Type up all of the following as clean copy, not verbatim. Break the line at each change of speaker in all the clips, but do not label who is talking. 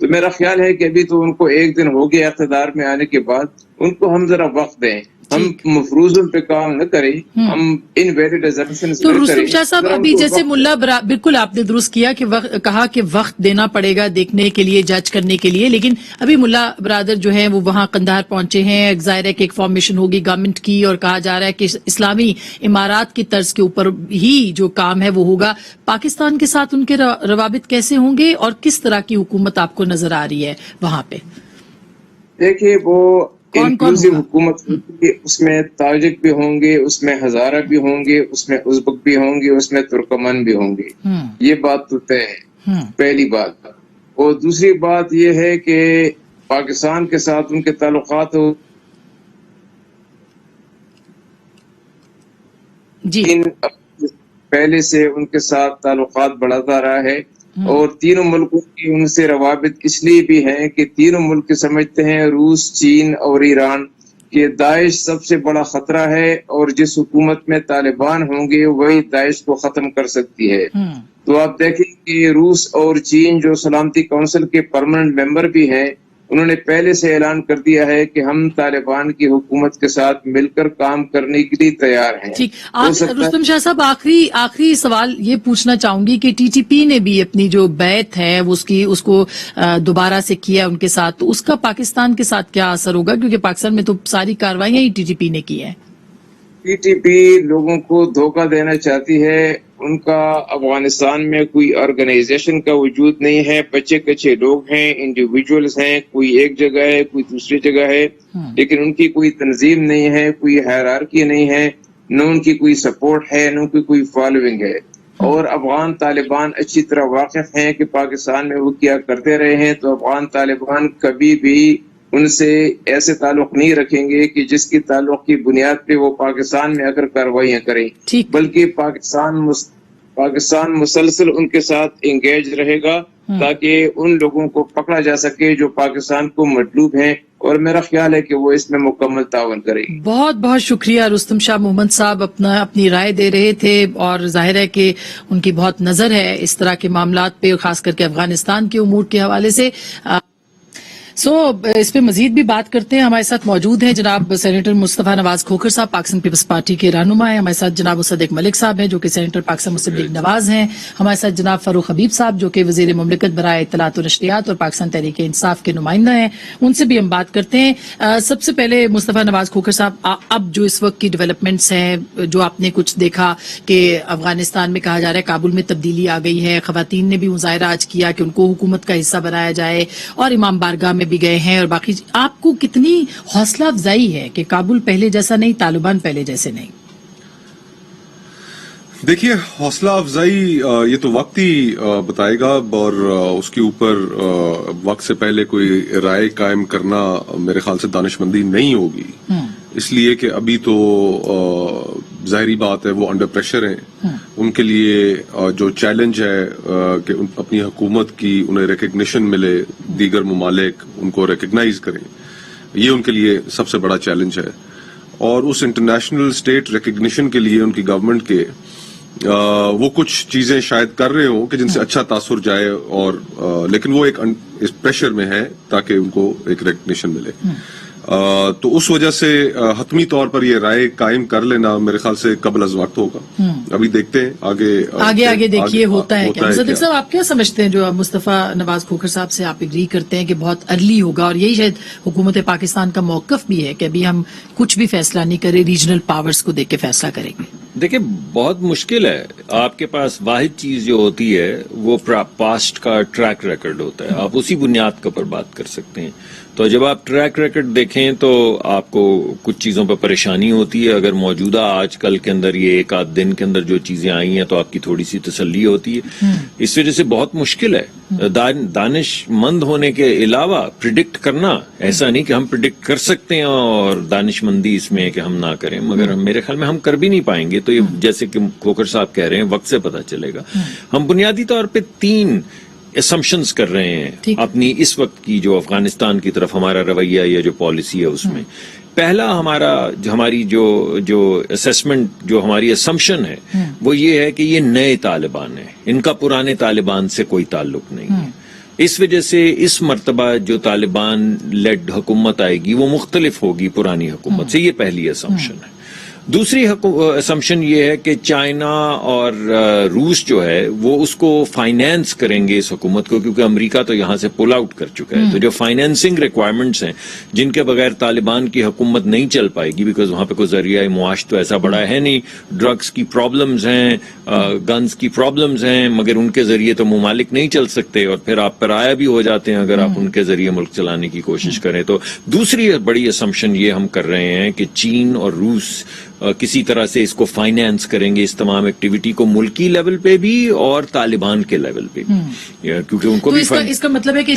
تو میرا خیال ہے کہ ابھی تو ان کو ایک دن ہو گیا اقتدار میں آنے کے بعد، ان کو ہم ذرا وقت دیں، ہم مفروضوں پہ کام نہ کریں، ہم انویلڈ assumptions
تو
نہ
رستم
کریں،
شاہ صاحب
ذرا ان
ابھی
کو
جیسے
وقت
ملا بالکل آپ نے درست کیا کہ کہا کہ وقت دینا پڑے گا دیکھنے کے لیے، جج کرنے کے لیے، لیکن ابھی ملا برادر جو ہیں وہ وہاں قندھار پہنچے ہیں، ظاہر ہے کہ ایک فارمیشن ہوگی گورنمنٹ کی اور کہا جا رہا ہے کہ اسلامی امارات کی طرز کے اوپر ہی جو کام ہے وہ ہوگا. پاکستان کے ساتھ ان کے روابط کیسے ہوں گے اور کس طرح کی حکومت آپ کو نظر آ رہی ہے وہاں پہ؟
دیکھیے وہ
کون
انکلوسیو
ہوگا؟
حکومت ہوگی، اس میں تاجک بھی ہوں گے، اس میں ہزارہ بھی ہوں گے، اس میں ازبک بھی ہوں گے، اس میں ترکمن بھی ہوں گے. یہ بات تو طے ہے، پہلی بات. اور دوسری بات یہ ہے کہ پاکستان کے ساتھ ان کے تعلقات
جی
پہلے سے ان کے ساتھ تعلقات بڑھاتا رہا ہے، اور تینوں ملکوں کی ان سے روابط اس لیے بھی ہیں کہ تینوں ملک سمجھتے ہیں، روس، چین اور ایران، کہ داعش سب سے بڑا خطرہ ہے، اور جس حکومت میں طالبان ہوں گے وہی داعش کو ختم کر سکتی ہے. تو آپ دیکھیں کہ روس اور چین جو سلامتی کونسل کے پرماننٹ ممبر بھی ہیں، انہوں نے پہلے سے اعلان کر دیا ہے کہ ہم طالبان کی حکومت کے ساتھ مل کر کام کرنے کے لیے تیار ہیں.
ٹھیک.
ہو سکتا ہے
رستم شاہ صاحب آخری سوال یہ پوچھنا چاہوں گی کہ ٹی ٹی پی نے بھی اپنی جو بیعت ہے اس کو دوبارہ سے کیا ان کے ساتھ، تو اس کا پاکستان کے ساتھ کیا اثر ہوگا؟ کیونکہ پاکستان میں تو ساری کارروائیاں ہی ٹی ٹی پی نے کی ہیں.
پی ٹی پی لوگوں کو دھوکہ دینا چاہتی ہے. ان کا افغانستان میں کوئی آرگنائزیشن کا وجود نہیں ہے، بچے کچے لوگ ہیں، انڈیویجولز ہیں، کوئی ایک جگہ ہے، کوئی دوسری جگہ ہے، لیکن ان کی کوئی تنظیم نہیں ہے، کوئی ہائرارکی نہیں ہے، نہ ان کی کوئی سپورٹ ہے، نہ ان کی کوئی فالوئنگ ہے. اور افغان طالبان اچھی طرح واقف ہیں کہ پاکستان میں وہ کیا کرتے رہے ہیں. تو افغان طالبان کبھی بھی ان سے ایسے تعلق نہیں رکھیں گے کہ جس کی تعلق کی بنیاد پہ وہ پاکستان میں اگر کارروائیاں کریں، بلکہ پاکستان مسلسل ان کے ساتھ انگیج رہے گا تاکہ ان لوگوں کو پکڑا جا سکے جو پاکستان کو مطلوب ہیں، اور میرا خیال ہے کہ وہ اس میں مکمل تعاون کرے گی.
بہت بہت شکریہ رستم شاہ محمد صاحب، اپنی رائے دے رہے تھے، اور ظاہر ہے کہ ان کی بہت نظر ہے اس طرح کے معاملات پہ، خاص کر کے افغانستان کے امور کے حوالے سے. اس پہ مزید بھی بات کرتے ہیں. ہمارے ساتھ موجود ہیں جناب سینیٹر مصطفیٰ نواز کھوکھر صاحب، پاکستان پیپلز پارٹی کے رہنما ہیں. ہمارے ساتھ جناب مصدق ملک صاحب ہیں جو کہ سینیٹر پاکستان مسلم لیگ نواز ہیں. ہمارے ساتھ جناب فاروق حبیب صاحب جو کہ وزیر مملکت برائے اطلاعات و نشریات اور پاکستان تحریک انصاف کے نمائندہ ہیں. ان سے بھی ہم بات کرتے ہیں. سب سے پہلے مصطفیٰ نواز کھوکھر صاحب، اب جو اس وقت کی ڈیولپمنٹس ہیں، جو آپ نے کچھ دیکھا کہ افغانستان میں کہا جا رہا ہے کابل میں تبدیلی آ گئی ہے، خواتین نے بھی مظاہرہ آج کیا کہ ان کو حکومت کا حصہ بنایا جائے، اور امام بارگاہ میں بھی گئے ہیں، اور باقی آپ کو کتنی حوصلہ افزائی ہے کہ کابل پہلے جیسا نہیں، طالبان پہلے جیسے نہیں؟
دیکھیے، حوصلہ افزائی یہ تو وقت ہی بتائے گا، اور اس کے اوپر وقت سے پہلے کوئی رائے قائم کرنا میرے خیال سے دانشمندی نہیں ہوگی، اس لیے کہ ابھی تو ظاہری بات ہے وہ انڈر پریشر ہیں. ان کے لیے جو چیلنج ہے کہ اپنی حکومت کی انہیں ریکگنیشن ملے، دیگر ممالک ان کو ریکگنائز کریں، یہ ان کے لیے سب سے بڑا چیلنج ہے. اور اس انٹرنیشنل اسٹیٹ ریکگنیشن کے لیے ان کی گورنمنٹ کے وہ کچھ چیزیں شاید کر رہے ہوں کہ جن سے اچھا تاثر جائے، اور لیکن وہ ایک پریشر میں ہے تاکہ ان کو ایک ریکگنیشن ملے. تو اس وجہ سے حتمی طور پر یہ رائے قائم کر لینا میرے خیال سے قبل از وقت ہوگا. ابھی دیکھتے ہیں
آگے دیکھیے ہوتا ہے کیا. صدیق صاحب، آپ کیا سمجھتے ہیں جو مصطفیٰ نواز کھوکھر صاحب سے آپ ایگری کرتے ہیں کہ بہت ارلی ہوگا، اور یہی شاید حکومت پاکستان کا موقف بھی ہے کہ ابھی ہم کچھ بھی فیصلہ نہیں کریں، ریجنل پاورز کو دیکھ کے فیصلہ کریں گے؟
دیکھیں، بہت مشکل ہے. آپ کے پاس واحد چیز جو ہوتی ہے وہ پاسٹ کا ٹریک ریکارڈ ہوتا ہے، آپ اسی بنیاد کے اوپر بات کر سکتے ہیں. تو جب آپ ٹریک ریکارڈ دیکھیں تو آپ کو کچھ چیزوں پر پریشانی ہوتی ہے. اگر موجودہ آج کل کے اندر یہ ایک آدھ دن کے اندر جو چیزیں آئی ہیں تو آپ کی تھوڑی سی تسلی ہوتی ہے. اس وجہ سے بہت مشکل ہے. دانش مند ہونے کے علاوہ پریڈکٹ کرنا، ایسا نہیں کہ ہم پریڈکٹ کر سکتے ہیں اور دانش مندی اس میں ہے کہ ہم نہ کریں، مگر میرے خیال میں ہم کر بھی نہیں پائیں گے. تو یہ جیسے کہ کھوکھر صاحب کہہ رہے ہیں وقت سے پتہ چلے گا. ہم بنیادی طور پہ 3 اسمپشنز کر رہے ہیں اپنی اس وقت کی جو افغانستان کی طرف ہمارا رویہ یا جو پالیسی ہے اس میں. پہلا ہماری جو اسیسمنٹ، جو ہماری اسمپشن ہے وہ یہ ہے کہ یہ نئے طالبان ہیں، ان کا پرانے طالبان سے کوئی تعلق نہیں ہے. اس وجہ سے اس مرتبہ جو طالبان لیڈ حکومت آئے گی وہ مختلف ہوگی پرانی حکومت سے، یہ پہلی اسمپشن ہے. دوسری اسمپشن یہ ہے کہ چائنا اور روس جو ہے وہ اس کو فائنینس کریں گے اس حکومت کو، کیونکہ امریکہ تو یہاں سے پل آؤٹ کر چکا ہے. تو جو فائنینسنگ ریکوائرمنٹس ہیں جن کے بغیر طالبان کی حکومت نہیں چل پائے گی، بیکاز وہاں پہ کوئی ذریعہ معاش تو ایسا بڑا ہے نہیں، ڈرگس کی پرابلمز ہیں، گنز کی پرابلمز ہیں، مگر ان کے ذریعے تو ممالک نہیں چل سکتے، اور پھر آپ پرایا بھی ہو جاتے ہیں اگر آپ ان کے ذریعے ملک چلانے کی کوشش کریں. تو دوسری بڑی اسمپشن یہ ہم کر رہے ہیں کہ چین اور روس کسی طرح سے اس کو فائنینس کریں گے، اس تمام ایکٹیویٹی کو، ملکی لیول پہ بھی اور طالبان کے لیول پہ بھی، کیونکہ ان کو بھی
اس کا مطلب ہے کہ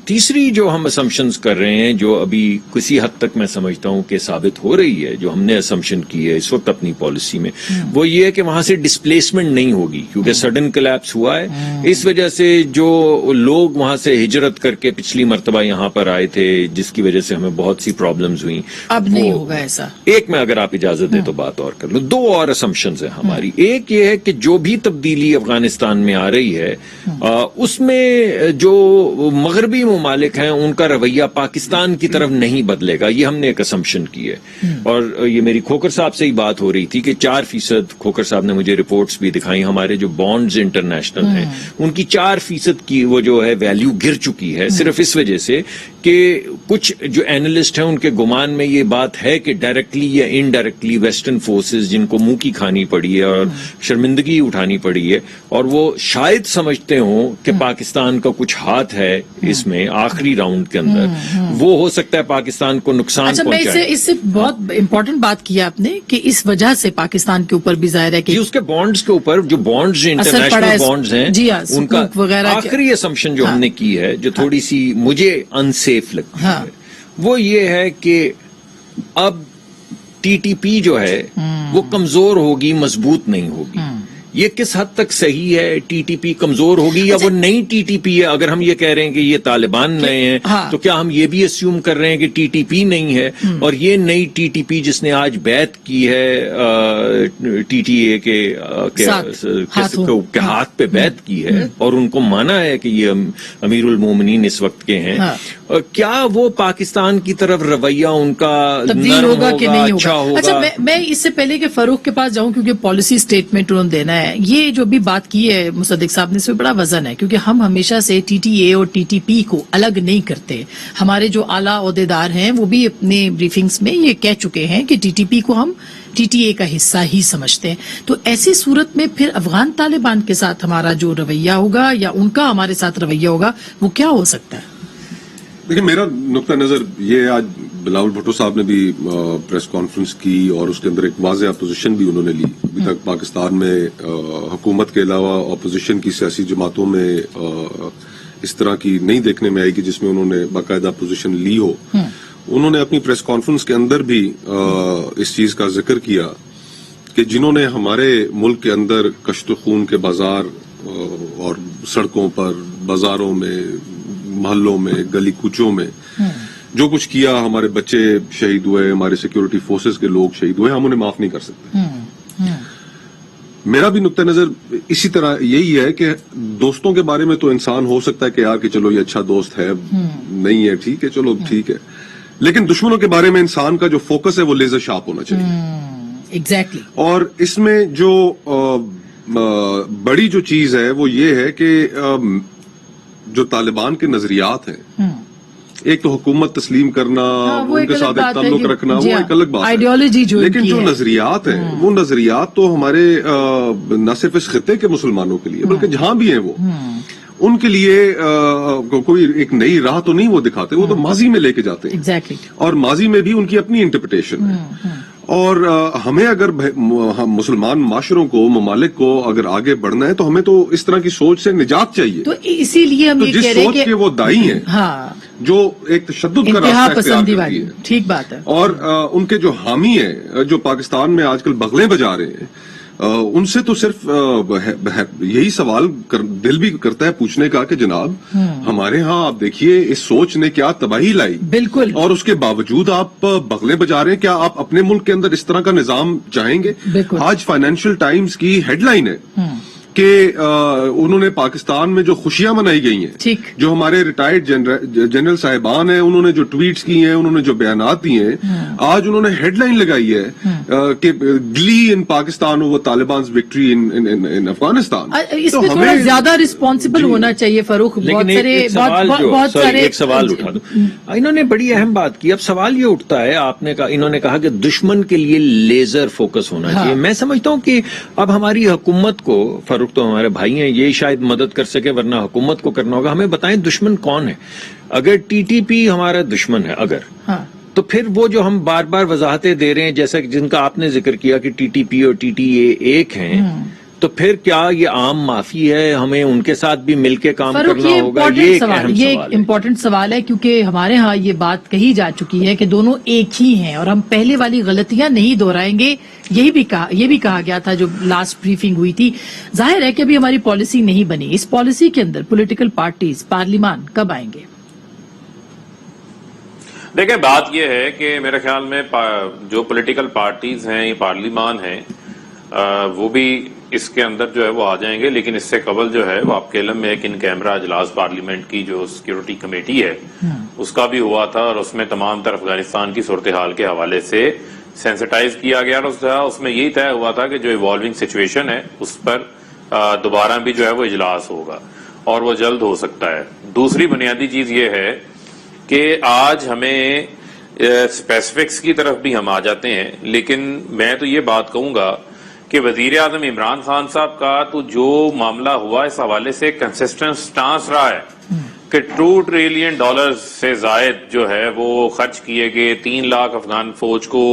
تیسری جو ہم اسمپشنز کر رہے ہیں، جو ابھی کسی حد تک میں سمجھتا ہوں کہ ثابت ہو رہی ہے، جو ہم نے اسمپشن کی ہے اس وقت اپنی پالیسی میں، وہ یہ ہے کہ وہاں سے ڈسپلیسمنٹ نہیں ہوگی، کیونکہ سڈن کلیپس ہوا ہے. اس وجہ سے جو لوگ وہاں سے ہجرت کر کے پچھلی مرتبہ یہاں پر آئے تھے، جس کی وجہ سے ہمیں بہت سی پرابلمز ہوئی،
اب نہیں ہوگا ایسا.
ایک میں اگر آپ اجازت دے تو بات اور کر لوں. دو اور اسمپشنز ہیں ہماری. ایک یہ ہے کہ جو بھی تبدیلی افغانستان میں آ رہی ہے اس میں جو مغربی ممالک ہیں ان کا رویہ پاکستان کی طرف نہیں بدلے گا، یہ ہم نے ایک اسمپشن کی ہے. اور یہ میری کھوکر صاحب سے ہی بات ہو رہی تھی کہ 4%، کھوکر صاحب نے مجھے رپورٹس بھی دکھائی، ہمارے جو بانڈز انٹرنیشنل ہیں ان کی 4% کی وہ جو ہے ویلیو گر چکی ہے، صرف اس وجہ سے کہ کچھ جو اینالسٹ ہیں ان کے گمان میں یہ بات ہے کہ ڈائریکٹلی یا انڈائریکٹلی ویسٹرن فورسز جن کو منہ کی کھانی پڑی ہے اور شرمندگی اٹھانی پڑی ہے، اور وہ شاید سمجھتے ہوں کہ پاکستان کا کچھ ہاتھ ہے اس میں آخری راؤنڈ کے اندر، وہ ہو سکتا ہے پاکستان کو نقصان پہنچائے.
اس سے بہت امپورٹنٹ بات کی آپ نے کہ اس وجہ سے پاکستان کے اوپر بھی ظاہر ہے کہ
اس کے بانڈز کے اوپر، جو بانڈز انٹرنیشنل بانڈز ہیں ان کا آخری اسمپشن جو ہم نے کی ہے، جو تھوڑی سی مجھے انسیف لگتی ہے، وہ یہ ہے کہ اب ٹی ٹی پی جو ہے وہ کمزور ہوگی، مضبوط نہیں ہوگی. یہ کس حد تک صحیح ہے؟ ٹی ٹی پی کمزور ہوگی یا وہ نئی ٹی ٹی پی ہے؟ اگر ہم یہ کہہ رہے ہیں کہ یہ طالبان نئے ہیں تو کیا ہم یہ بھی اسیوم کر رہے ہیں کہ ٹی ٹی پی نہیں ہے؟ اور یہ نئی ٹی ٹی پی جس نے آج بیعت کی ہے ٹی ٹی اے کے ہاتھ پہ بیعت کی ہے اور ان کو مانا ہے کہ یہ امیر المومنین اس وقت کے ہیں، کیا وہ پاکستان کی طرف رویہ ان کا
تبدیل ہوگا کہ نہیں
اچھا ہوگا؟
اچھا، میں اس سے پہلے کہ فاروق کے پاس جاؤں، کیونکہ پالیسی سٹیٹمنٹ انہوں نے دینا ہے، یہ جو بھی بات کی ہے مصدق صاحب نے، اس میں بڑا وزن ہے، کیونکہ ہم ہمیشہ سے ٹی ٹی اے اور ٹی ٹی پی کو الگ نہیں کرتے. ہمارے جو اعلیٰ عہدیدار ہیں وہ بھی اپنے بریفنگز میں یہ کہہ چکے ہیں کہ ٹی ٹی پی کو ہم ٹی ٹی اے کا حصہ ہی سمجھتے ہیں. تو ایسی صورت میں پھر افغان طالبان کے ساتھ ہمارا جو رویہ ہوگا یا ان کا ہمارے ساتھ رویہ ہوگا وہ کیا ہو سکتا ہے؟
دیکھیں، میرا نقطہ نظر یہ، آج بلاول بھٹو صاحب نے بھی پریس کانفرنس کی اور اس کے اندر ایک واضح اپوزیشن بھی انہوں نے لی. ابھی تک پاکستان میں حکومت کے علاوہ اپوزیشن کی سیاسی جماعتوں میں اس طرح کی نہیں دیکھنے میں آئی کہ جس میں انہوں نے باقاعدہ اپوزیشن لی ہو. انہوں نے اپنی پریس کانفرنس کے اندر بھی اس چیز کا ذکر کیا کہ جنہوں نے ہمارے ملک کے اندر کشت و خون کے بازار اور سڑکوں پر، بازاروں میں، محلوں میں، گلی کوچوں میں جو کچھ کیا، ہمارے بچے شہید ہوئے، ہمارے سیکیورٹی فورسز کے لوگ شہید ہوئے، ہم انہیں معاف نہیں کر سکتے. میرا بھی نقطہ نظر اسی طرح یہی ہے کہ دوستوں کے بارے میں تو انسان ہو سکتا ہے کہ یار کہ چلو یہ اچھا دوست ہے، نہیں ہے ٹھیک ہے، چلو ٹھیک ہے، لیکن دشمنوں کے بارے میں انسان کا جو فوکس ہے وہ لیزر شارپ ہونا چاہیے.
ایگزیکٹلی. اور
اس میں جو بڑی جو چیز ہے وہ یہ ہے کہ جو طالبان کے نظریات ہیں، ایک تو حکومت تسلیم کرنا، ان کے ساتھ ایک تعلق رکھنا، وہ ایک الگ بات ہے، لیکن جو نظریات ہیں وہ نظریات تو ہمارے نہ صرف اس خطے کے مسلمانوں کے لیے بلکہ جہاں بھی ہیں وہ ان کے لیے کوئی ایک نئی راہ تو نہیں وہ دکھاتے، وہ تو ماضی میں لے کے جاتے ہیں، اور ماضی میں بھی ان کی اپنی انٹرپریٹیشن ہے. اور ہمیں اگر مسلمان معاشروں کو، ممالک کو اگر آگے بڑھنا ہے تو ہمیں تو اس طرح کی سوچ سے نجات چاہیے.
تو اسی لیے ہم یہ کہہ رہے ہیں کہ
جس سوچ کے وہ دائی ہیں، جو ایک تشدد کا راستہ اختیار کرتی ہے،
ٹھیک بات ہے،
اور ان کے جو حامی ہیں جو پاکستان میں آج کل بغلیں بجا رہے ہیں، ان سے تو صرف یہی سوال دل بھی کرتا ہے پوچھنے کا کہ جناب ہمارے ہاں آپ دیکھیے اس سوچ نے کیا تباہی لائی،
بالکل،
اور اس کے باوجود آپ بغلیں بجا رہے ہیں. کیا آپ اپنے ملک کے اندر اس طرح کا نظام چاہیں گے؟ آج فائنینشیل ٹائمز کی ہیڈ لائن ہے کہ انہوں نے پاکستان میں جو خوشیاں منائی گئی ہیں,
ٹھیک,
جو ہمارے ریٹائرڈ جنرل صاحبان ہیں انہوں نے جو ٹویٹس کی ہیں, انہوں نے جو بیانات دیے ہیں, آج انہوں نے ہیڈ لائن لگائی ہے کہ glee in Pakistan over Talibans victory in Afghanistan.
اس پہ تھوڑا زیادہ رسپانسبل ہونا چاہیے فاروق. بہت سارے
ایک سوال اٹھا دو. انہوں نے بڑی اہم بات کی. اب سوال یہ اٹھتا ہے, انہوں نے کہا کہ دشمن کے لیے لیزر فوکس ہونا چاہیے. میں سمجھتا ہوں کہ اب ہماری حکومت کو, فاروق تو ہمارے بھائی ہیں, یہ شاید مدد کر سکے, ورنہ حکومت کو کرنا ہوگا. ہمیں بتائیں دشمن کون ہے. اگر ٹی ٹی پی ہمارا دشمن ہے اگر, تو پھر وہ جو ہم بار بار وضاحتیں دے رہے ہیں جیسا جن کا آپ نے ذکر کیا کہ ٹی ٹی پی اور ٹی ٹی اے ایک ہیں, تو پھر کیا یہ عام معافی ہے؟ ہمیں ان کے ساتھ بھی مل کے کام کرنا ہوگا. یہ ایک
امپورٹنٹ سوال ہے, کیونکہ ہمارے ہاں یہ بات کہی جا چکی ہے کہ دونوں ایک ہی ہیں اور ہم پہلے والی غلطیاں نہیں دہرائیں گے. یہ بھی کہا گیا تھا جو لاسٹ بریفنگ ہوئی تھی. ظاہر ہے کہ ابھی ہماری پالیسی نہیں بنی. اس پالیسی کے اندر پولیٹیکل پارٹیز پارلیمان کب آئیں گے؟
دیکھیں, بات یہ ہے کہ میرے خیال میں جو پولیٹیکل پارٹیز ہیں, یہ پارلیمان ہیں, وہ بھی اس کے اندر جو ہے وہ آ جائیں گے. لیکن اس سے قبل جو ہے وہ آپ کے علم میں ایک ان کیمرہ اجلاس پارلیمنٹ کی جو سیکیورٹی کمیٹی ہے اس کا بھی ہوا تھا, اور اس میں تمام تر افغانستان کی صورتحال کے حوالے سے سینسٹائز کیا گیا. اور اس میں یہی طے ہوا تھا کہ جو ایوالونگ سچویشن ہے اس پر دوبارہ بھی جو ہے وہ اجلاس ہوگا, اور وہ جلد ہو سکتا ہے. دوسری بنیادی چیز یہ ہے کہ آج ہمیں اسپیسیفکس کی طرف بھی ہم آ جاتے ہیں, لیکن میں تو یہ بات کہوں گا کہ وزیر اعظم عمران خان صاحب کا تو جو معاملہ ہوا اس حوالے سے کنسسٹنٹ سٹانس رہا ہے کہ $2 ٹریلین سے زائد جو ہے وہ خرچ کیے گئے, 3 لاکھ افغان فوج کو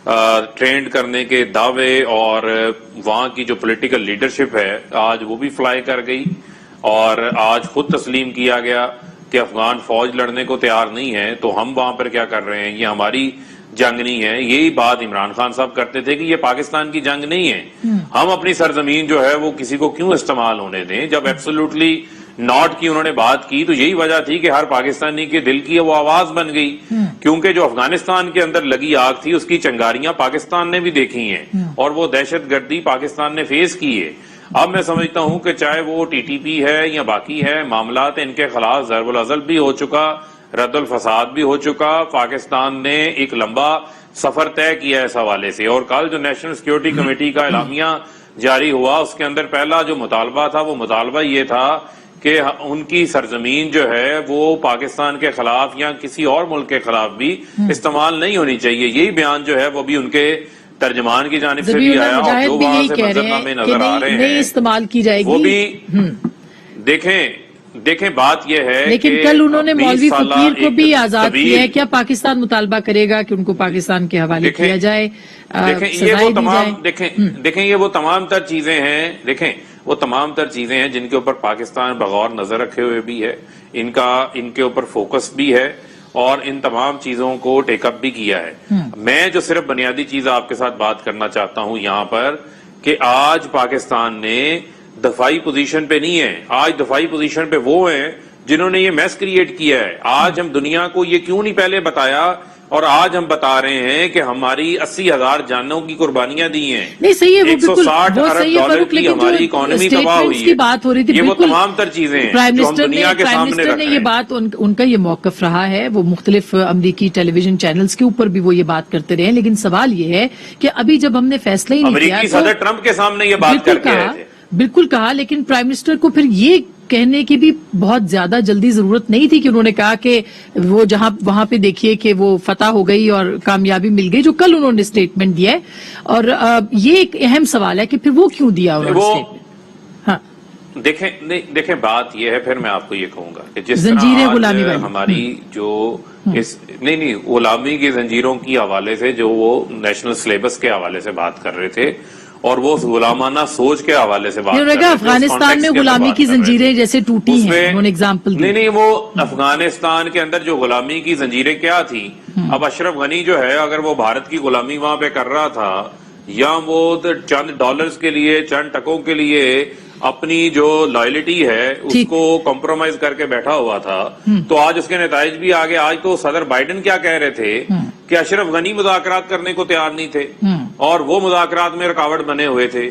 ٹرینڈ کرنے کے دعوے, اور وہاں کی جو پولیٹیکل لیڈرشپ ہے آج وہ بھی فلائی کر گئی, اور آج خود تسلیم کیا گیا کہ افغان فوج لڑنے کو تیار نہیں ہے, تو ہم وہاں پر کیا کر رہے ہیں, یہ ہماری جنگ نہیں ہے. یہی بات عمران خان صاحب کرتے تھے کہ یہ پاکستان کی جنگ نہیں ہے, ہم اپنی سرزمین جو ہے وہ کسی کو کیوں استعمال ہونے دیں. جب ایبسولوٹلی ناٹ کی انہوں نے بات کی تو یہی وجہ تھی کہ ہر پاکستانی کے دل کی وہ آواز بن گئی, کیونکہ جو افغانستان کے اندر لگی آگ تھی اس کی چنگاریاں پاکستان نے بھی دیکھی ہیں, اور وہ دہشت گردی پاکستان نے فیس کی ہے. اب میں سمجھتا ہوں کہ چاہے وہ ٹی ٹی پی ہے یا باقی ہے, معاملات ان کے خلاف ضرب العضل بھی ہو چکا, رد الفساد بھی ہو چکا. پاکستان نے ایک لمبا سفر طے کیا اس حوالے سے, اور کل جو نیشنل سیکیورٹی کمیٹی کا اعلامیہ جاری ہوا اس کے اندر پہلا جو مطالبہ تھا وہ مطالبہ یہ تھا کہ ان کی سرزمین جو ہے وہ پاکستان کے خلاف یا کسی اور ملک کے خلاف بھی استعمال نہیں ہونی چاہیے. یہی بیان جو ہے وہ بھی ان کے ترجمان کی جانب سے بھی آیا, اور جو وہاں سے منظرنامے نظر آ رہے ہیں
استعمال کی جائے گی
وہ بھی دیکھیں بات یہ ہے.
لیکن کل انہوں نے مولوی فقیر کو بھی آزاد کیا ہے. کیا پاکستان مطالبہ کرے گا کہ ان کو پاکستان کے حوالے کیا جائے,
دیکھیں یہ وہ تمام تر چیزیں ہیں, وہ تمام تر چیزیں ہیں جن کے اوپر پاکستان بغور نظر رکھے ہوئے بھی ہے, ان کے اوپر فوکس بھی ہے, اور ان تمام چیزوں کو ٹیک اپ بھی کیا ہے. میں جو صرف بنیادی چیز آپ کے ساتھ بات کرنا چاہتا ہوں یہاں پر کہ آج پاکستان نے دفاعی پوزیشن پہ نہیں ہے, آج دفاعی پوزیشن پہ وہ ہیں جنہوں نے یہ میس کریٹ کیا ہے. آج ہم دنیا کو یہ کیوں نہیں پہلے بتایا, اور آج ہم بتا رہے ہیں کہ ہماری 80,000 جانوں کی قربانیاں دی ہیں,
نہیں صحیح ہے,
160 ارب ڈالر کی ہماری اکانومی تباہ ہوئی ہے.
بات ہو رہی تھی,
یہ وہ تمام تر چیزیں ہیں جو ہم دنیا کے سامنے رکھ رہے ہیں.
یہ بات ان کا یہ موقف رہا ہے, وہ مختلف امریکی ٹیلی ویژن چینلز کے اوپر بھی وہ یہ بات کرتے رہے ہیں. لیکن سوال یہ ہے کہ ابھی جب ہم نے فیصلہ ہی نہیں کیا,
امریکی صدر ٹرمپ کے سامنے یہ بات کر کے آئے تھے,
بالکل کہا, لیکن پرائم منسٹر کو پھر یہ کہنے کی بھی بہت زیادہ جلدی ضرورت نہیں تھی کہ انہوں نے کہا کہ وہ وہاں پہ دیکھیے کہ وہ فتح ہو گئی اور کامیابی مل گئی, جو کل انہوں نے اسٹیٹمنٹ دیا ہے. اور یہ ایک اہم سوال ہے کہ پھر وہ کیوں دیا انہوں نے اسٹیٹمنٹ. ہاں
دیکھیں بات یہ ہے, پھر میں آپ کو یہ کہوں گا کہ جس
زنجیریں غلامی
طرح ہماری جو نہیں غلامی کی زنجیروں کی حوالے سے جو وہ نیشنل سلیبس کے حوالے سے بات کر رہے تھے, اور وہ غلامانہ سوچ کے حوالے سے بات کر رہے تھے.
افغانستان میں غلامی کی زنجیریں جیسے ٹوٹی ہیں, انہوں نے ایگزامپل دی.
نہیں, وہ افغانستان کے اندر جو غلامی کی زنجیریں کیا تھی, اب اشرف غنی جو ہے اگر وہ بھارت کی غلامی وہاں پہ کر رہا تھا, یا وہ چند ڈالرز کے لیے, چند ٹکوں کے لیے اپنی جو لائلٹی ہے اس کو کمپرومائز کر کے بیٹھا ہوا تھا, تو آج اس کے نتائج بھی آگے. آج تو صدر بائیڈن کیا کہہ رہے تھے کہ اشرف غنی مذاکرات کرنے کو تیار نہیں تھے, اور وہ مذاکرات میں رکاوٹ بنے ہوئے تھے.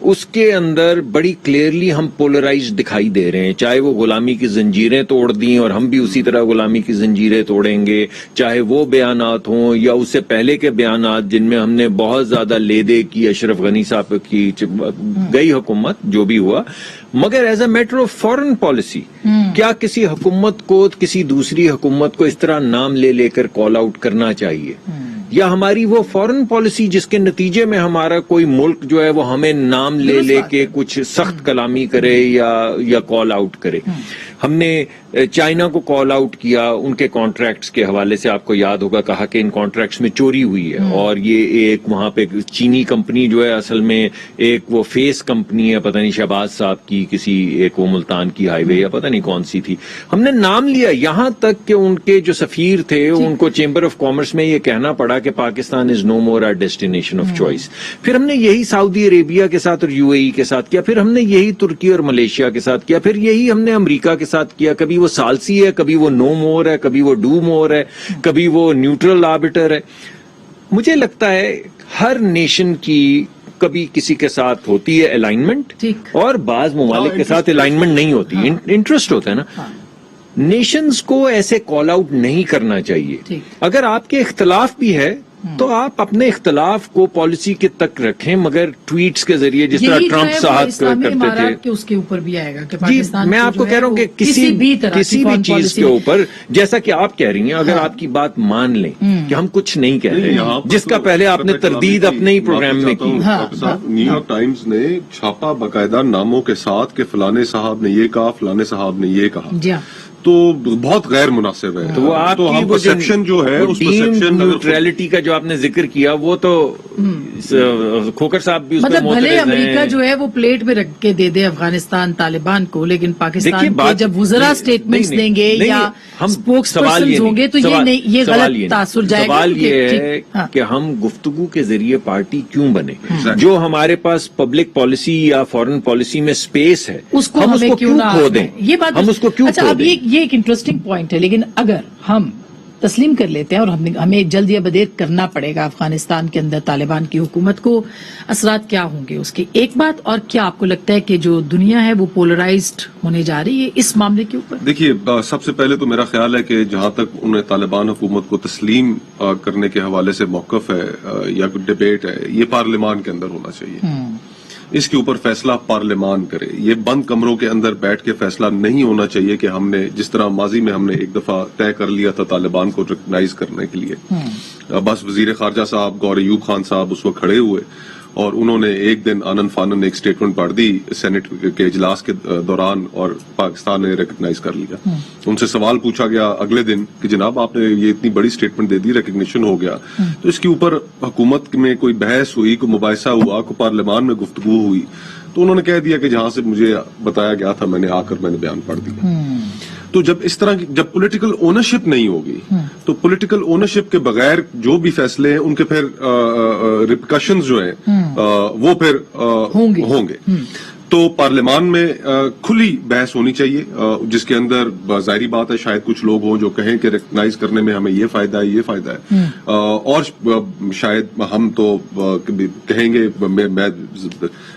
اس کے اندر بڑی کلیئرلی ہم پولرائز دکھائی دے رہے ہیں، چاہے وہ غلامی کی زنجیریں توڑ دیں اور ہم بھی اسی طرح غلامی کی زنجیریں توڑیں گے، چاہے وہ بیانات ہوں یا اس سے پہلے کے بیانات جن میں ہم نے بہت زیادہ لے دے کی اشرف غنی صاحب کی گئی حکومت جو بھی ہوا، مگر as a matter of foreign policy کیا کسی حکومت کو کسی دوسری حکومت کو اس طرح نام لے لے کر کال آؤٹ کرنا چاہیے؟ یا ہماری وہ فارن پالیسی جس کے نتیجے میں ہمارا کوئی ملک جو ہے وہ ہمیں نام لے لے کے کچھ سخت کلامی کرے یا کال آؤٹ کرے؟ ہم نے چائنا کو کال آؤٹ کیا ان کے کانٹریکٹس کے حوالے سے، آپ کو یاد ہوگا کہا کہ ان کانٹریکٹس میں چوری ہوئی ہے، اور یہ ایک وہاں پہ چینی کمپنی جو ہے اصل میں ایک وہ فیس کمپنی ہے، پتہ نہیں شہباز صاحب کی کسی ایک وہ ملتان کی ہائی وے یا پتہ نہیں کون سی تھی، ہم نے نام لیا، یہاں تک کہ ان کے جو سفیر تھے ان کو چیمبر آف کامرس میں یہ کہنا پڑا کہ پاکستان از نو مور آر ڈیسٹینیشن آف چوائس۔ پھر ہم نے یہی سعودی عربیہ کے ساتھ اور یو اے ای کے ساتھ کیا، پھر ہم نے یہی ترکی اور ملیشیا کے ساتھ کیا، پھر یہی ہم نے امریکہ کے ساتھ کیا، کبھی وہ سالسی ہے، کبھی وہ نو مور ہے، کبھی وہ ڈو مور ہے، کبھی وہ نیوٹرل آربٹر ہے۔ مجھے لگتا ہے ہر نیشن کی کبھی کسی کے ساتھ ہوتی ہے الائنمنٹ، اور بعض ممالک کے ساتھ الائنمنٹ نہیں ہوتی، انٹرسٹ ہوتا ہے نا۔ نیشنز کو ایسے کال آؤٹ نہیں کرنا چاہیے۔ اگر آپ کے اختلاف بھی ہے تو آپ اپنے اختلاف کو پالیسی کے تک رکھیں، مگر ٹویٹس کے ذریعے جس طرح ٹرمپ صاحب کرتے تھے،
اس کے اوپر بھی آئے گا کہ
جی میں آپ کو کہہ رہا ہوں کہ کسی بھی چیز کے اوپر، جیسا کہ آپ کہہ رہی ہیں، اگر آپ کی بات مان لیں کہ ہم کچھ نہیں کہہ رہے، جس کا پہلے آپ نے تردید اپنے ہی پروگرام میں کی۔
نیو یارک ٹائمز نے چھاپا باقاعدہ ناموں کے ساتھ کہ فلانے صاحب نے یہ کہا، فلانے صاحب نے یہ کہا، تو بہت غیر مناسب ہے۔
تو وہ آپ کی
پرسپشن جو ہے، اس پرسپشن
نیوٹریلٹی کا جو آپ نے ذکر کیا، وہ تو کھوکر صاحب بھی اس
مطلب بھلے امریکہ جو ہے وہ پلیٹ میں رکھ کے دے دے افغانستان طالبان کو، لیکن پاکستان کے جب وزراء سٹیٹمنٹس دیں گے یا اسپوکس پرسنز ہوں گے تو یہ غلط تاثر جائے گا۔
سوال یہ ہے کہ ہم گفتگو کے ذریعے پارٹی کیوں بنے؟ جو ہمارے پاس پبلک پالیسی یا فارن پالیسی میں سپیس ہے،
اس کو ہمیں کیوں نہ کھو دیں؟ یہ بات
ہم اس کو کیوں کھو دیں؟
یہ ایک انٹرسٹنگ پوائنٹ ہے، لیکن اگر ہم تسلیم کر لیتے ہیں اور ہمیں جلد یا بدیر کرنا پڑے گا افغانستان کے اندر طالبان کی حکومت کو، اثرات کیا ہوں گے اس کے؟ ایک بات اور، کیا آپ کو لگتا ہے کہ جو دنیا ہے وہ پولرائزڈ ہونے جا رہی ہے اس معاملے کے اوپر؟
دیکھیے، سب سے پہلے تو میرا خیال ہے کہ جہاں تک انہیں طالبان حکومت کو تسلیم کرنے کے حوالے سے موقف ہے یا ڈبیٹ ہے، یہ پارلیمان کے اندر ہونا چاہیے۔ اس کے اوپر فیصلہ پارلیمان کرے، یہ بند کمروں کے اندر بیٹھ کے فیصلہ نہیں ہونا چاہیے کہ ہم نے جس طرح ماضی میں ہم نے ایک دفعہ طے کر لیا تھا طالبان کو ریکگنائز کرنے کے لیے، بس وزیر خارجہ صاحب گور ایوب خان صاحب اس وقت کھڑے ہوئے اور انہوں نے ایک دن آنن فانن ایک سٹیٹمنٹ پڑھ دی سینٹ کے اجلاس کے دوران، اور پاکستان نے ریکگنائز کر لیا۔ ان سے سوال پوچھا گیا اگلے دن کہ جناب آپ نے یہ اتنی بڑی سٹیٹمنٹ دے دی، ریکگنیشن ہو گیا، تو اس کے اوپر حکومت میں کوئی بحث ہوئی، کوئی مباحثہ ہوا، کوئی پارلیمان میں گفتگو ہوئی؟ تو انہوں نے کہہ دیا کہ جہاں سے مجھے بتایا گیا تھا میں نے آ کر میں نے بیان پڑھ دیا۔ تو جب اس طرح کی جب پولیٹیکل اونرشپ نہیں ہوگی تو پولیٹیکل اونرشپ کے بغیر جو بھی فیصلے ہیں ان کے پھر ریپریکاشنز جو ہیں وہ پھر ہوں گے۔ تو پارلیمان میں کھلی بحث ہونی چاہیے، جس کے اندر ظاہری بات ہے شاید کچھ لوگ ہوں جو کہیں کہ ریکگنائز کرنے میں ہمیں یہ فائدہ ہے، یہ فائدہ ہے، اور شاید ہم تو کہیں گے، میں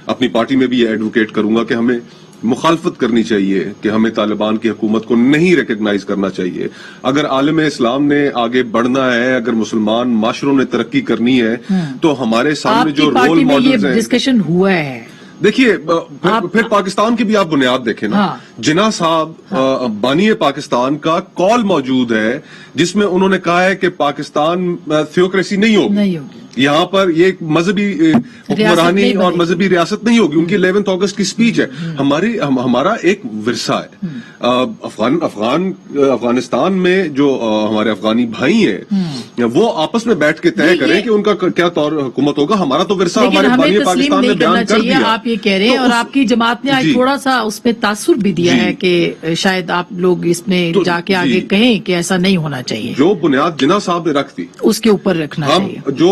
اپنی پارٹی میں بھی یہ ایڈوکیٹ کروں گا کہ ہمیں مخالفت کرنی چاہیے کہ ہمیں طالبان کی حکومت کو نہیں ریکگنائز کرنا چاہیے۔ اگر عالم اسلام نے آگے بڑھنا ہے، اگر مسلمان معاشروں نے ترقی کرنی ہے، تو ہمارے سامنے جو رول ماڈلز ہیں،
ڈسکشن ہوا ہے۔
دیکھیے پھر پاکستان کی بھی آپ بنیاد دیکھیں نا، جناح صاحب بانی پاکستان کا کال موجود ہے جس میں انہوں نے کہا ہے کہ پاکستان تھیوکریسی نہیں ہوگی، یہاں پر یہ ایک مذہبی حکمرانی اور مذہبی ریاست نہیں ہوگی۔ ان کی 11 اگست کی سپیچ ہے۔ ہمارا ایک ورثہ ہے افغانستان میں، جو ہمارے افغانی بھائی ہیں وہ آپس میں بیٹھ کے طے کریں کہ ان کا کیا طور حکومت ہوگا۔ ہمارا تو ورثہ ہمارے بانی پاکستان نے بیان کر دیا۔
آپ یہ کہہ رہے ہیں، اور آپ کی جماعت نے آج تھوڑا سا اس پہ تاثر بھی دیا ہے کہ شاید آپ لوگ اس میں جا کے آگے کہیں کہ ایسا نہیں ہونا چاہیے۔
جو بنیاد جناح صاحب نے رکھ دی
اس کے اوپر رکھنا چاہیے۔
جو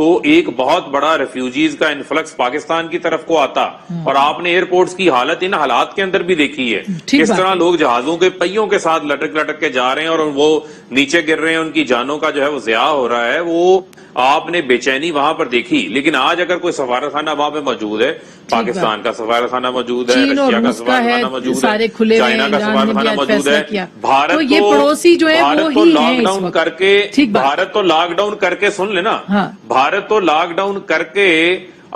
تو ایک بہت بڑا ریفیوجیز کا انفلکس پاکستان کی طرف کو آتا. اور آپ نے ایئرپورٹس کی حالت ان حالات کے اندر بھی دیکھی ہے, کس طرح لوگ جہازوں کے پہیوں کے ساتھ لٹک لٹک کے جا رہے ہیں اور وہ نیچے گر رہے ہیں, ان کی جانوں کا جو ہے وہ ضیاع ہو رہا ہے. وہ آپ نے بے چینی وہاں پر دیکھی. لیکن آج اگر کوئی سفارت خانہ وہاں پہ موجود ہے, پاکستان کا سفارت خانہ موجود ہے, رشیا کا سفارت خانہ موجود ہے, چائنا کا سفارت خانہ موجود ہے, بھارت تو لاک ڈاؤن کر کے, بھارت تو لاک ڈاؤن کر کے, سن لینا, بھارت تو لاک ڈاؤن کر کے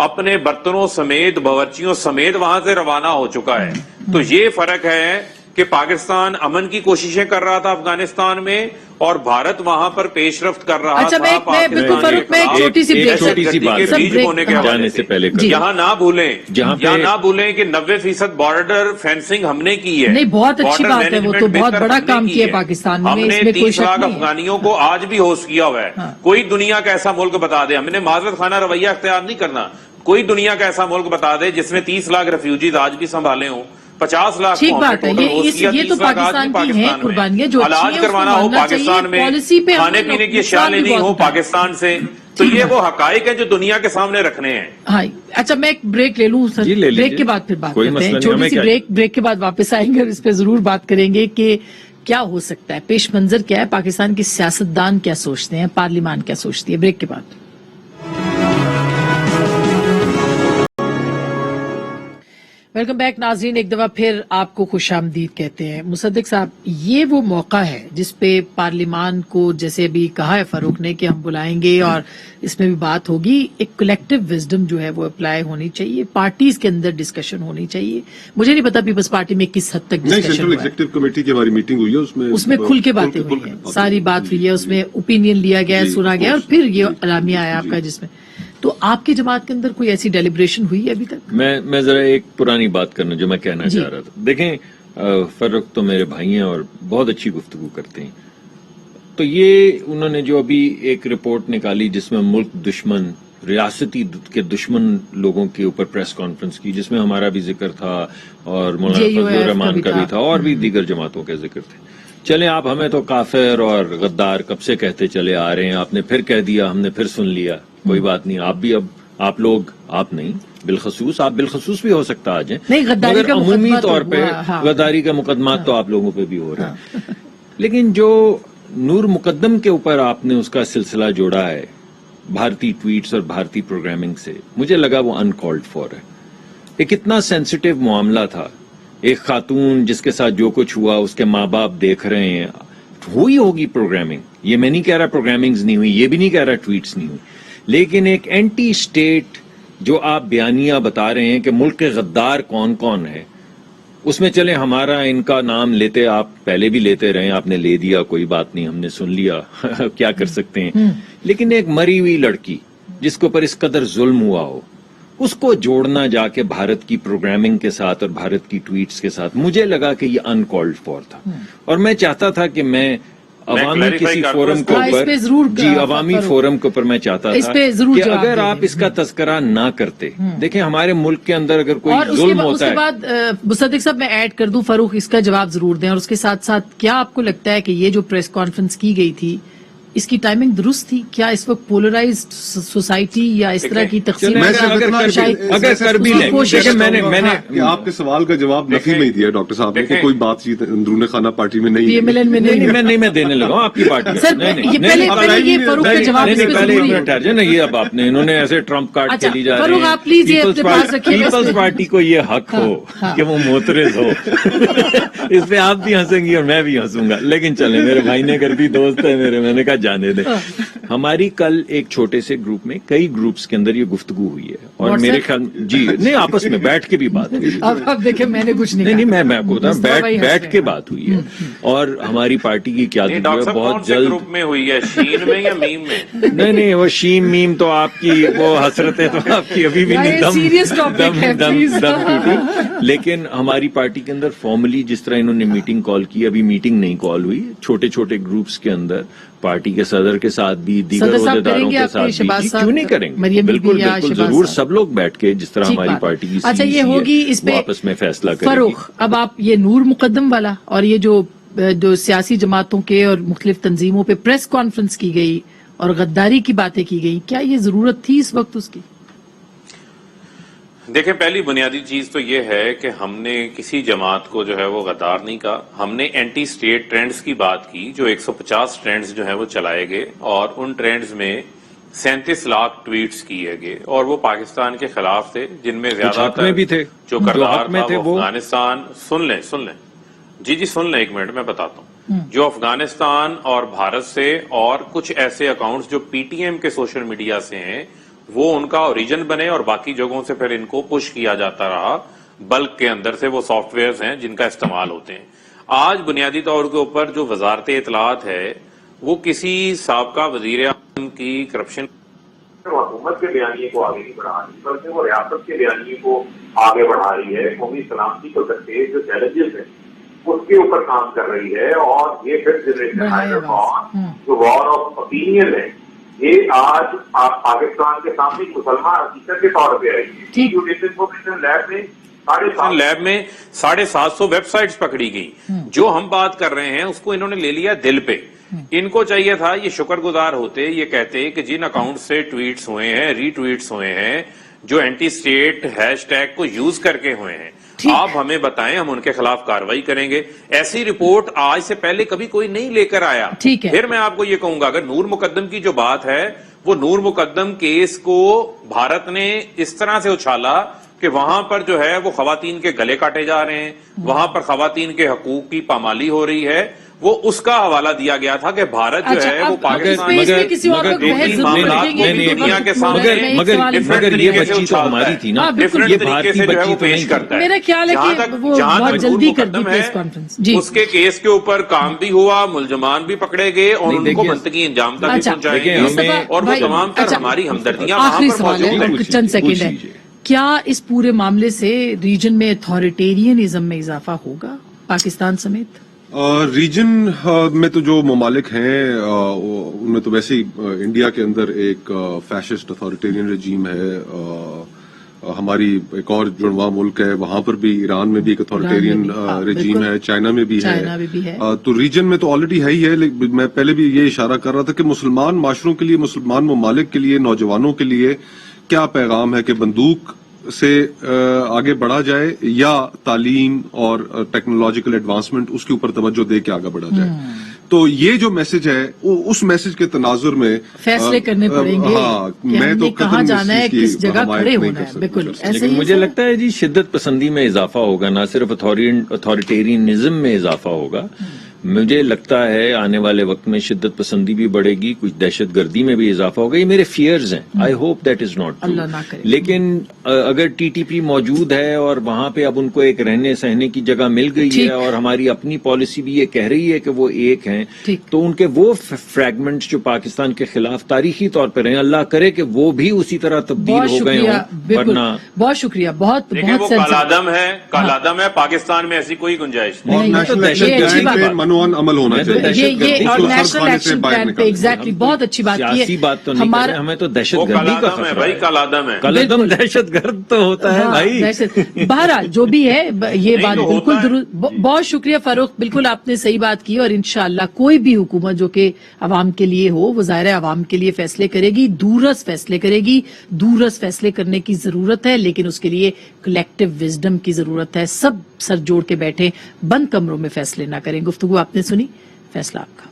اپنے برتنوں سمیت باورچیوں سمیت وہاں سے روانہ ہو چکا ہے. تو یہ فرق ہے کہ پاکستان امن کی کوششیں کر رہا تھا افغانستان میں اور بھارت وہاں پر پیش رفت کر رہا تھا.
میں بالکل فاروق, میں ایک چھوٹی سی بات
جانے سے پہلے
یہاں نہ بھولیں کہ 90% بارڈر فینسنگ ہم نے کی ہے.
نہیں, بہت اچھی بات ہے, وہ تو بہت بڑا کام کیا پاکستان میں.
ہم نے 30 لاکھ افغانیوں کو آج بھی ہوسٹ کیا ہوا ہے. کوئی دنیا کا ایسا ملک بتا دے, ہم نے معذرت خانہ رویہ اختیار نہیں کرنا, کوئی دنیا کا ایسا ملک بتا دے جس نے 30 لاکھ ریفیوجیز آج بھی سنبھالے ہوں, 50 لاکھ.
ٹھیک بات ہے, یہ تو پاکستان کی ہیں قربانیاں جو
علاج کروانا ہو پاکستان میں, کھانے پینے کی اشیاء لینی ہو پاکستان سے, تو یہ وہ حقائق ہیں جو دنیا کے سامنے رکھنے ہیں.
ہاں, اچھا میں ایک بریک لے لوں سر, بریک کے بعد پھر بات کرتے ہیں, چھوٹی سی بریک کے بعد واپس آئیں گے اور اس پہ ضرور بات کریں گے کہ کیا ہو سکتا ہے, پیش منظر کیا ہے, پاکستان کے سیاستدان کیا سوچتے ہیں, پارلیمان کیا سوچتی ہے. بریک کے بعد ویلکم بیک ناظرین, ایک دفعہ پھر آپ کو خوش آمدید کہتے ہیں. مصدق صاحب, یہ وہ موقع ہے جس پہ پارلیمان کو, جیسے ابھی کہا ہے فاروق نے کہ ہم بلائیں گے اور اس میں بھی بات ہوگی, ایک کلیکٹیو وزڈم جو ہے وہ اپلائی ہونی چاہیے, پارٹیز کے اندر ڈسکشن ہونی چاہیے. مجھے نہیں پتا پیپلز پارٹی میں کس حد تک ڈسکشن ہوا ہے.
ایگزیکٹو کمیٹی کی ہماری میٹنگ ہوئی ہے, اس میں
کھل کے باتیں ہوئی ہیں, ساری بات ہوئی ہے, اس میں اوپینین لیا گیا ہے, سنا گیا, اور پھر یہ اعلامیہ آیا آپ کا, جس میں تو آپ کی جماعت کے اندر کوئی ایسی ڈیلیبریشن ہوئی ہے ابھی تک؟
میں ذرا ایک پرانی بات کرنا جو میں کہنا چاہ رہا تھا. دیکھیں, فرق تو میرے بھائی ہیں اور بہت اچھی گفتگو کرتے ہیں. تو یہ انہوں نے جو ابھی ایک رپورٹ نکالی جس میں ملک دشمن, ریاستی کے دشمن لوگوں کے اوپر پریس کانفرنس کی, جس میں ہمارا بھی ذکر تھا اور مولانا فضل الرحمان کا بھی تھا اور بھی دیگر جماعتوں کے ذکر تھے. چلیں, آپ ہمیں تو کافر اور غدار کب سے کہتے چلے آ رہے ہیں, آپ نے پھر کہہ دیا, ہم نے پھر سن لیا, کوئی بات نہیں. آپ بھی اب آپ لوگ, آپ نہیں بالخصوص, آپ بالخصوص بھی ہو سکتا آ جائیں, مگر عمومی طور پہ غداری کا مقدمات تو آپ لوگوں پہ بھی ہو رہا ہے. لیکن جو نور مقدم کے اوپر آپ نے اس کا سلسلہ جوڑا ہے بھارتی ٹویٹس اور بھارتی پروگرامنگ سے, مجھے لگا وہ انکالڈ فور ہے. ایک اتنا سینسیٹیو معاملہ تھا, ایک خاتون جس کے ساتھ جو کچھ ہوا اس کے ماں باپ دیکھ رہے ہیں, ہوئی ہوگی پروگرامنگ, یہ میں نہیں کہہ رہا پروگرامنگز نہیں ہوئی, یہ بھی نہیں کہہ رہا ٹویٹس نہیں ہوئی, لیکن ایک اینٹی اسٹیٹ جو آپ بیانیہ بتا رہے ہیں کہ ملک کے غدار کون کون ہے, اس میں چلے ہمارا ان کا نام لیتے, آپ پہلے بھی لیتے رہے, آپ نے لے دیا, کوئی بات نہیں, ہم نے سن لیا, کیا کر سکتے ہیں. لیکن ایک مری ہوئی لڑکی جس کے اوپر اس قدر ظلم ہوا ہو, اس کو جوڑنا جا کے بھارت کی پروگرامنگ کے ساتھ اور بھارت کی ٹویٹس کے ساتھ, مجھے لگا کہ یہ انکالڈ فور تھا. اور میں چاہتا تھا کہ میں عوامی کسی فورم کے اوپر, جی عوامی فورم کے اوپر میں چاہتا تھا کہ اگر آپ اس کا تذکرہ نہ کرتے, دیکھیں ہمارے ملک کے اندر اگر کوئی ظلم ہوتا ہے.
اس کے بعد مصدق صاحب میں ایڈ کر دوں, فاروق اس کا جواب ضرور دیں, اور اس کے ساتھ ساتھ کیا آپ کو لگتا ہے کہ یہ جو پریس کانفرنس کی گئی تھی اس کی ٹائمنگ درست تھی؟ کیا اس وقت پولرائزڈ سوسائٹی یا اس طرح کی تقسیم
اگر کر بھی لیں,
آپ کے سوال کا جواب نفی میں دیا ڈاکٹر صاحب نے کہ کوئی بات چیت اندرون خانہ پارٹی میں نہیں ہے.
میں دینے لگا ہوں آپ کی پارٹی یہ اب آپ نے, انہوں نے ایسے ٹرمپ کارڈ کھیلی جا رہی ہے. پیپلز پارٹی کو یہ حق ہو کہ وہ معترض ہو, اس پہ آپ بھی ہنسیں گی اور میں بھی ہنسوں گا. لیکن چلیں, میرے بھائی نے کر دی, دوست ہے میرے, میں نے کہا جانے دیں. ہماری کل ایک چھوٹے سے گروپ میں, کئی گروپس کے اندر یہ گفتگو ہوئی ہے, اور میرے خیال جی نہیں, آپس میں بیٹھ کے بھی بات ہوئی.
اب دیکھیں, میں نے کچھ نہیں,
میں آپ کو بتاؤں, بیٹھ کے بات ہوئی ہے. اور ہماری پارٹی کی قیادت جو ہے بہت جلد
گروپ میں ہوئی ہے, شین میں یا میم میں.
نہیں, وہ شین میم تو آپ کی وہ حسرتیں تو آپ کی ابھی بھی نہیں دم ٹوٹی. لیکن ہماری پارٹی کے اندر فارملی جس طرح انہوں نے میٹنگ کال کی, ابھی میٹنگ نہیں کال ہوئی, چھوٹے چھوٹے گروپس کے اندر پارٹی کے صدر کے ساتھ بھی, دیگر عہدیداروں کے ساتھ بھی, کیوں نہیں کریں گے, بالکل بالکل ضرور, سب لوگ بیٹھ کے جس طرح ہماری پارٹی کی
اچھا یہ ہوگی اس پہ
آپس میں فیصلہ کریں.
فاروق, اب آپ یہ نور مقدم والا اور یہ جو سیاسی جماعتوں کے اور مختلف تنظیموں پہ پریس کانفرنس کی گئی اور غداری کی باتیں کی گئی، کیا یہ ضرورت تھی اس وقت اس کی؟
دیکھیں، پہلی بنیادی چیز تو یہ ہے کہ ہم نے کسی جماعت کو جو ہے وہ غدار نہیں کہا. ہم نے اینٹی اسٹیٹ ٹرینڈز کی بات کی، جو 150 ٹرینڈز جو ہیں وہ چلائے گئے، اور ان ٹرینڈز میں 37 لاکھ ٹویٹس کیے گئے، اور وہ پاکستان کے خلاف تھے، جن میں زیادہ تر
بھی تھے
جو کردار تھا وہ افغانستان. سن لیں جی سن لیں، ایک منٹ میں بتاتا ہوں. جو افغانستان اور بھارت سے، اور کچھ ایسے اکاؤنٹس جو پی ٹی ایم کے سوشل میڈیا سے ہیں، وہ ان کا اوریجن بنے، اور باقی جگہوں سے پھر ان کو پش کیا جاتا رہا. بلک کے اندر سے وہ سافٹ ویئرز ہیں جن کا استعمال ہوتے ہیں. آج بنیادی طور کے اوپر جو وزارت اطلاعات ہے، وہ کسی سابقہ وزیر اعظم کی کرپشن
حکومت کے بیانیے کو آگے نہیں بڑھا رہی، بلکہ وہ ریاست کے بیانیے کو آگے بڑھا رہی ہے. قومی سلامتی کو درپیش جو چیلنجز ہیں اس کے اوپر کام کر رہی ہے. اور یہ ففتھ جنریشن جو وار آف اوپینین ہے، یہ آج پاکستان کے سامنے مسلمان حقیقت کے طور پہ آئی ہے.
لیب میں 750 ویب سائٹس پکڑی گئی. جو ہم بات کر رہے ہیں اس کو انہوں نے لے لیا دل پہ. ان کو چاہیے تھا یہ شکر گزار ہوتے، یہ کہتے کہ جن اکاؤنٹ سے ٹویٹس ہوئے ہیں، ری ٹویٹس ہوئے ہیں، جو اینٹی اسٹیٹ ہیش ٹیگ کو یوز کر کے ہوئے ہیں، آپ ہمیں بتائیں، ہم ان کے خلاف کارروائی کریں گے. ایسی رپورٹ آج سے پہلے کبھی کوئی نہیں لے کر آیا. پھر میں آپ کو یہ کہوں گا، اگر نور مقدم کی جو بات ہے، وہ نور مقدم کیس کو بھارت نے اس طرح سے اچھالا کہ وہاں پر جو ہے وہ خواتین کے گلے کاٹے جا رہے ہیں، وہاں پر خواتین کے حقوق کی پامالی ہو رہی ہے. وہ اس کا حوالہ دیا گیا تھا کہ بھارت جو ہے وہ پاکستان دنیا کے سامنے
مگر یہ بچی تو ہماری تھی نا،
ڈفرنٹ طریقے سے جو ہے وہ پیش کرتا ہے.
میرا خیال ہے کہ وہ بہت جلدی کر دی پریس کانفرنس.
اس کے کیس کے اوپر کام بھی ہوا، ملزمان بھی پکڑے گئے، اور ان کو منطقی انجام تک بھی پہنچائے گئے، اور وہ تمام تر ہماری ہمدردیاں وہاں پر موجود ہیں.
چند سیکنڈ ہے. کیا اس پورے معاملے سے ریجن میں اتھارٹیرینزم میں اضافہ ہوگا پاکستان سمیت؟
ریجن میں تو جو ممالک ہیں ان میں تو ویسے ہی انڈیا کے اندر ایک فیشسٹ اتھارٹیرین رجیم ہے. ہماری ایک اور جڑواں ملک ہے، وہاں پر بھی، ایران میں بھی ایک اتھارٹیرین رجیم ہے، چائنا میں بھی ہے. تو ریجن میں تو آلریڈی ہے ہی ہے. لیکن میں پہلے بھی یہ اشارہ کر رہا تھا کہ مسلمان معاشروں کے لیے، مسلمان ممالک کے لیے، نوجوانوں کے لیے کیا پیغام ہے کہ بندوق سے آگے بڑھا جائے یا تعلیم اور ٹیکنالوجیکل ایڈوانسمنٹ اس کے اوپر توجہ دے کے آگے بڑھا جائے. تو یہ جو میسج ہے اس میسج کے تناظر میں
فیصلے کرنے پڑیں گے.
ہاں، میں تو
کہاں جانا ہے، کس جگہ کھڑے ہونا ہے. بالکل ایسے ہی
مجھے لگتا ہے جی شدت پسندی میں اضافہ ہوگا، نہ صرف اتھارٹیرینزم میں اضافہ ہوگا. مجھے لگتا ہے آنے والے وقت میں شدت پسندی بھی بڑھے گی، کچھ دہشت گردی میں بھی اضافہ ہوگا. یہ میرے فیئرز ہیں. I hope that is not true. لیکن اگر ٹی ٹی پی موجود ہے اور وہاں پہ اب ان کو ایک رہنے سہنے کی جگہ مل گئی ہے، اور ہماری اپنی پالیسی بھی یہ کہہ رہی ہے کہ وہ ایک ہیں، تو ان کے وہ فریگمنٹس جو پاکستان کے خلاف تاریخی طور پر ہیں، اللہ کرے کہ وہ بھی اسی طرح تبدیل ہو گئے ہوں. ورنہ
بہت شکریہ. بہت
وہ کالعدم ہے پاکستان میں، ایسی کوئی گنجائش
نہیں.
عمل ہونا چاہیے.
یہ اور نیشنل ایکشن پلان پہ ایگزیکٹلی بہت اچھی بات کی ہے.
سیاسی بات تو نہیں کر رہے، ہمیں تو دہشت گردی کا خطرہ ہے بھائی. کالعدم دہشت گرد تو ہوتا ہے بھائی.
بہرحال جو بھی ہے یہ بات بالکل درست. بہت شکریہ فاروق، بالکل آپ نے صحیح بات کی. اور انشاءاللہ کوئی بھی حکومت جو کہ عوام کے لیے ہو، وہ ظاہر ہے عوام کے لیے فیصلے کرے گی، دورس فیصلے کرے گی. دورس فیصلے کرنے کی ضرورت ہے، لیکن اس کے لیے کلیکٹیو وزڈم کی ضرورت ہے. سب سر جوڑ کے بیٹھے، بند کمروں میں فیصلے نہ کریں. گفتگو آپ نے سنی، فیصلہ آپ کا.